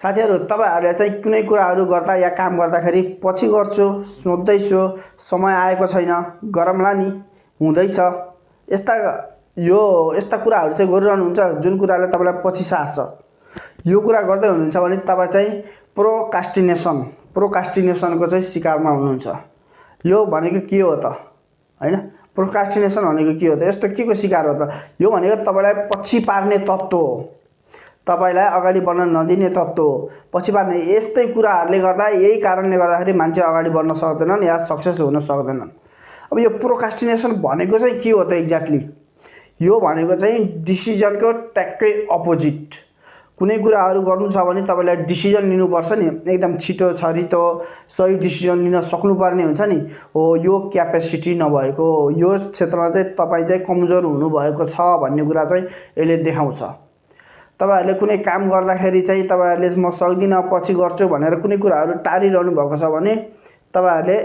साथीहरु तपाईहरुले चाहिँ कुनै कुराहरु गर्दा या काम गर्दाखेरि पछि गर्छु सोच्दैछु समय आएको छैन गरमला नि हुँदैछ यस्ता कुराहरु चाहिँ गरिरहनुहुन्छ जुन कुराले तपाईलाई पछि सार्छ। यो कुरा गर्दै हुनुहुन्छ भने तपाई चाहिँ प्रोक्रास्टिनेसनको चाहिँ शिकारमा हुनुहुन्छ। यो भनेको के हो त हैन? प्रोक्रास्टिनेसन भनेको के हो त? यस्तो केको शिकार हो त? यो भनेको तपाईलाई पछि पार्ने तत्त्व हो, तपाईलाई अगाडि बढ्न नदिने तत्त्व हो। पछि पार्ने यस्तै कुराहरुले गर्दा यही कारणले गर्दाखेरि मान्छे अगाडि बढ्न सक्दैनन् या सक्सेस हुन सक्दैनन्। अब यो प्रोक्रास्टिनेसन भनेको चाहिँ के हो त एक्ज्याक्टली? यो भनेको चाहिँ डिसिजनको ट्याक्कै अपोजिट। कुनै कुराहरु गर्नु छ भने तपाईलाई डिसिजन लिनुपर्छ नि, एकदम छिटो छरितो सही डिसिजन लिन सक्नुपर्ने हुन्छ नि। हो यो क्यापेसिटी नभएको, यो क्षेत्रमा चाहिँ तपाई चाहिँ कमजोर हुनुभएको छ भन्ने कुरा चाहिँ यसले देखाउँछ। तपाईहरुले कुनै काम गर्दाखेरि चाहिँ तपाईहरुले म सक्दिन पछि गर्छु भनेर कुनै कुराहरु टारिरहनु भएको छ भने तपाईहरुले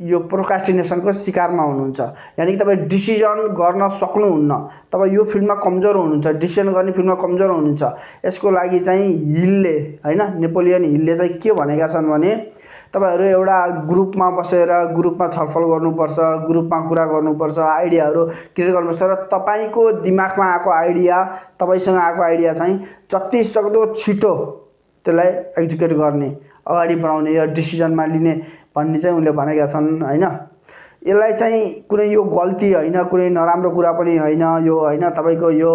यो प्रोक्रास्टिनेसनको शिकारमा हुनुहुन्छ। यानी कि तपाई डिसिजन गर्न सक्नुहुन्न, तपाई यो फिल्डमा कमजोर हुनुहुन्छ, डिसिजन गर्ने फिल्डमा कमजोर हुनुहुन्छ। यसको लागि चाहिँ हिलले हैन नेपोलियन हिलले चाहिँ के भनेका छन् भने तपाईहरु एउटा ग्रुपमा बसेर ग्रुपमा छलफल गर्नुपर्छ, ग्रुपमा कुरा गर्नुपर्छ, आइडियाहरु क्लियर गर्नुपर्छ र तपाईको दिमागमा आएको आइडिया, तपाईसँग आएको आइडिया चाहिँ जति सक्दो छिटो त्यसलाई एक्जिक्युट गर्ने, अगाडि बढाउने या डिसिजनमा लिने भन्ने चाहिँ उनले भनेका छन् हैन। यसलाई चाहिँ कुनै यो गल्ती हैन, कुनै नराम्रो कुरा पनि हैन यो हैन, तपाईको यो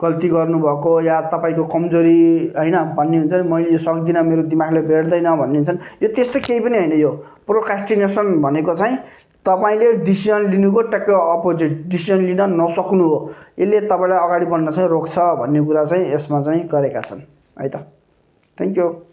गल्ती गर्नुभएको या तपाईको कमजोरी हैन भन्ने हुन्छ नि, मैले यो सक्दिन मेरो दिमागले भेट्दैन भन्ने हुन्छन्। यो त्यस्तो केही पनि हैन। यो प्रोक्रास्टिनेसन भनेको चाहिँ तपाईले डिसिजन लिनुको टक्कै अपोजिट, डिसिजन लिन नसक्नु हो। यसले तपाईलाई अगाडि बढ्न चाहिँ रोक्छ भन्ने कुरा चाहिँ यसमा चाहिँ गरेका छन् है त। Thank you.